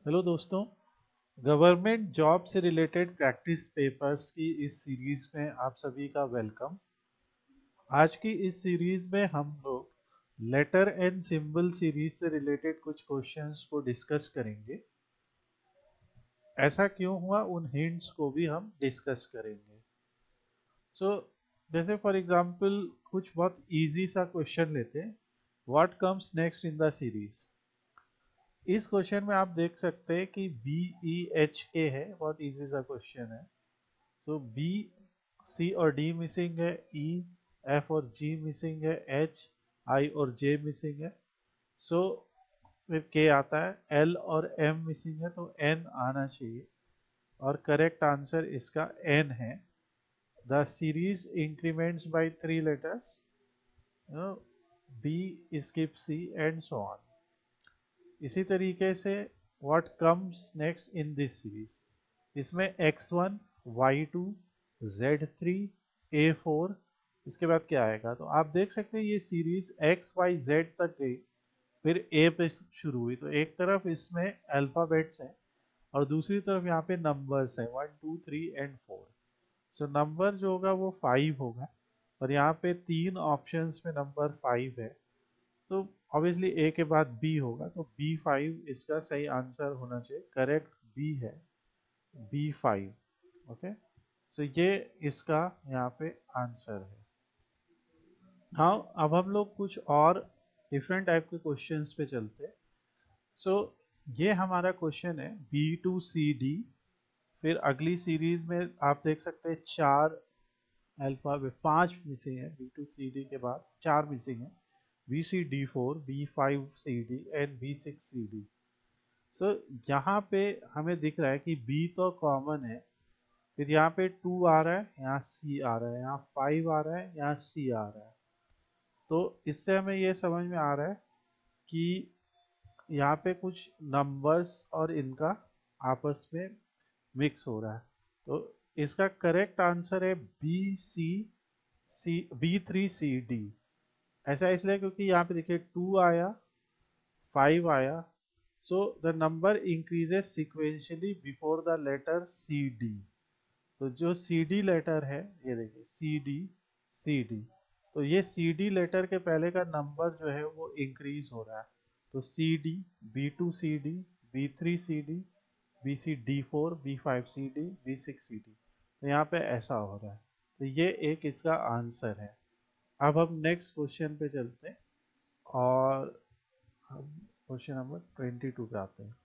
Hello दोस्तों। Government job से related practice papers की इस सीरीज में आप सभी का वेलकम। आज की इस सीरीज में हम लोग लेटर एंड सिंबल सीरीज से रिलेटेड कुछ क्वेश्चंस को डिस्कस करेंगे। ऐसा क्यों हुआ, उन हिंट्स को भी हम डिस्कस करेंगे। सो जैसे फॉर एग्जांपल कुछ बहुत इजी सा क्वेश्चन लेते हैं। What comes next in the series. इस क्वेश्चन में आप देख सकते हैं कि बी ई एच के है, बहुत इजी सा क्वेश्चन है। तो बी, सी और डी मिसिंग है, ई, एफ और जी मिसिंग है, एच, आई और जे मिसिंग है। सो फिर के आता है, एल और एम मिसिंग है, तो एन आना चाहिए और करेक्ट आंसर इसका एन है। The series increments by 3 letters, B skip C and so on. इसी तरीके से what comes next in this series, इसमें x1, y2, z3, a4, इसके बाद क्या आएगा। तो आप देख सकते हैं ये सीरीज x y z तक गई, फिर a पे शुरू हुई। तो एक तरफ इसमें अल्फाबेट्स हैं और दूसरी तरफ यहाँ पे नंबर्स हैं 1 2 3 एंड 4। सो नंबर जो होगा वो 5 होगा और यहाँ पे 3 ऑप्शंस में नंबर 5 है। तो ऑब्वियसली ए के बाद बी होगा, तो B5 इसका सही आंसर होना चाहिए। करेक्ट बी है, B5। ओके, सो ये इसका यहाँ पे आंसर है। हाँ, अब हम लोग कुछ और डिफरेंट टाइप के क्वेश्चंस पे चलते हैं। सो ये हमारा क्वेश्चन है B2CD। फिर अगली सीरीज में आप देख सकते हैं 4 अल्फाबेट, 5 मिसिंग है। B2CD के बाद 4 मिसिंग है, BC D4, B5CD and B6CD। सो यहाँ पे हमें दिख रहा है कि B तो कॉमन है, फिर यहाँ पे 2 आ रहा है, यहाँ C आ रहा है, यहाँ 5 आ रहा है, यहाँ C आ रहा है। तो इससे हमें ये समझ में आ रहा है कि यहाँ पे कुछ नंबर्स और इनका आपस में मिक्स हो रहा है। तो इसका करेक्ट आंसर है B3CD। ऐसा इसलिए क्योंकि यहाँ पे देखिए 2 आया, 5 आया। So the number increases sequentially before the letter CD। तो जो सी डी लेटर है, ये देखिए सी डी, सी डी, तो ये सी डी लेटर के पहले का नंबर जो है वो इंक्रीज हो रहा है। तो C D, B2CD, B3CD, BC D4, B5CD, B6CD। तो यहाँ पे ऐसा हो रहा है। तो ये एक इसका आंसर है। अब हम नेक्स्ट क्वेश्चन पे चलते हैं और हम क्वेश्चन नंबर 22 पे आते हैं।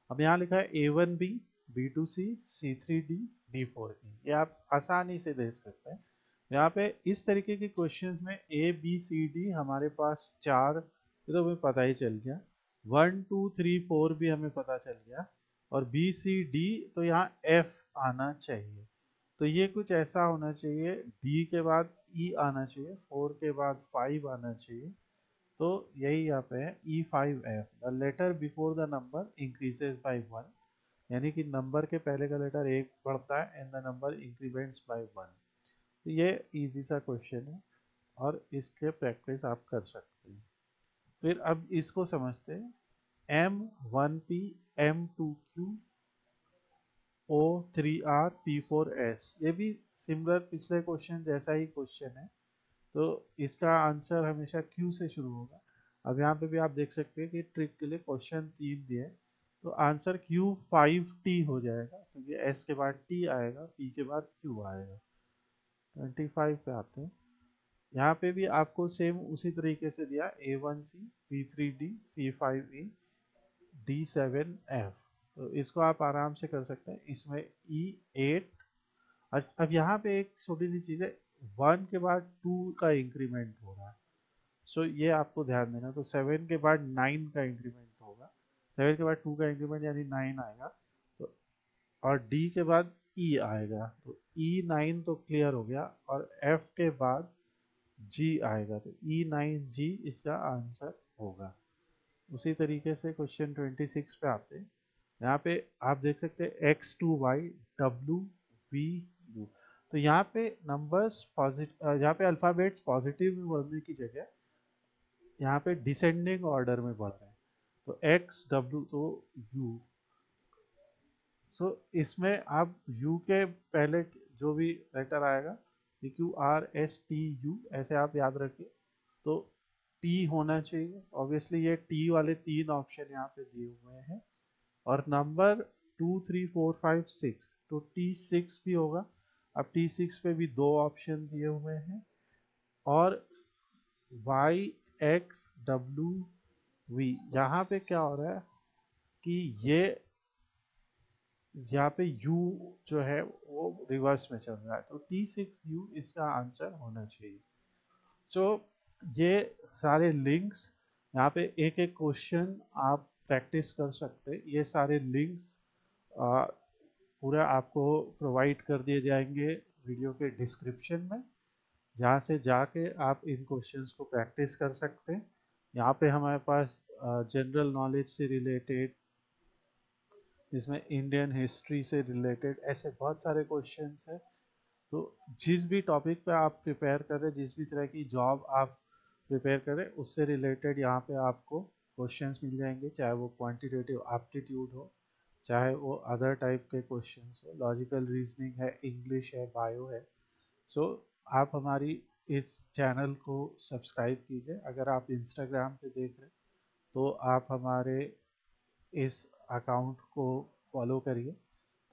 अब यहाँ लिखा है A1B, B2C, C3D, D4E। ये आप आसानी से देख सकते हैं। यहाँ पे इस तरीके के क्वेश्चंस में A B C D हमारे पास 4, ये तो हमें पता ही चल गया। 1 2 3 4 भी हमें पता चल गया और B C D, तो यहाँ F आना चाहिए। तो ये कुछ ऐसा होना चाहिए, D के बाद E आना चाहिए, 4 के बाद 5 आना चाहिए। तो यही यहाँ पे है E5F। The letter before the number increases by 1, यानी कि नंबर के पहले का लेटर एक बढ़ता है and the number increments by 1। तो ये इजी सा क्वेश्चन है और इसके प्रैक्टिस आप कर सकते हैं। फिर अब इसको समझते हैं। M1P, M2Q, O3R, P4S। ये भी सिमिलर पिछले क्वेश्चन जैसा ही क्वेश्चन है। तो इसका आंसर हमेशा Q से शुरू होगा। अब यहाँ पे भी आप देख सकते हैं कि ट्रिक के लिए क्वेश्चन 3 दिए हैं। तो आंसर Q5T हो जाएगा क्योंकि S के बाद T आएगा, P के बाद Q आएगा। 25 पे आते हैं। यहाँ पे भी आपको सेम उसी तरीके से दिया, A1C, B3D, C5E, D7F। तो इसको आप आराम से कर सकते हैं। इसमें E8। अब यहाँ पे एक छोटी सी चीज़ है, 1 के बाद 2 का इंक्रीमेंट हो रहा है। सो ये आपको ध्यान देना। तो 7 के बाद 9 का इंक्रीमेंट होगा, 7 के बाद 2 का इंक्रीमेंट यानी 9 आएगा। तो और डी के बाद ई आएगा, तो E9 तो क्लियर हो गया और एफ के बाद जी आएगा, तो E9G इसका आंसर होगा। उसी तरीके से क्वेश्चन 26 पे आते हैं। यहाँ पे आप देख सकते हैं X2Y, WVU। तो यहाँ पे नंबर्स पॉजिटिव, यहाँ पे अल्फाबेट्स पॉजिटिव में बढ़ने की जगह यहाँ पे डिसेंडिंग ऑर्डर में बढ़ रहे हैं। तो X W, तो U, सो इसमें आप यू के पहले जो भी लेटर आएगा, QRSTU ऐसे आप याद रखिए। तो टी होना चाहिए ऑब्वियसली, ये टी वाले 3 ऑप्शन यहाँ पे दिए हुए हैं। और नंबर 2 3 4 5 6, तो T6 भी होगा। अब T6 पे भी 2 ऑप्शन दिए हुए हैं। और YXWV, यहाँ पे क्या हो रहा है कि ये यहाँ पे U जो है वो रिवर्स में चल रहा है, तो T6U इसका आंसर होना चाहिए। सो ये सारे लिंक्स यहाँ पे एक एक क्वेश्चन आप प्रैक्टिस कर सकते हैं। ये सारे लिंक्स पूरा आपको प्रोवाइड कर दिए जाएंगे वीडियो के डिस्क्रिप्शन में, जहाँ से जाके आप इन क्वेश्चंस को प्रैक्टिस कर सकते हैं। यहाँ पे हमारे पास जनरल नॉलेज से रिलेटेड, जिसमें इंडियन हिस्ट्री से रिलेटेड ऐसे बहुत सारे क्वेश्चंस हैं। तो जिस भी टॉपिक पे आप प्रिपेयर करें, जिस भी तरह की जॉब आप प्रिपेयर करें, उससे रिलेटेड यहाँ पे आपको क्वेश्चंस मिल जाएंगे, चाहे वो क्वांटिटेटिव एप्टीट्यूड हो, चाहे वो अदर टाइप के क्वेश्चंस हो, लॉजिकल रीजनिंग है, इंग्लिश है, बायो है। सो आप हमारी इस चैनल को सब्सक्राइब कीजिए। अगर आप इंस्टाग्राम पे देख रहे हैं तो आप हमारे इस अकाउंट को फॉलो करिए,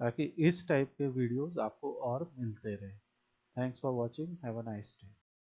ताकि इस टाइप के वीडियोस आपको और मिलते रहे। Thanks for watching, have a nice day.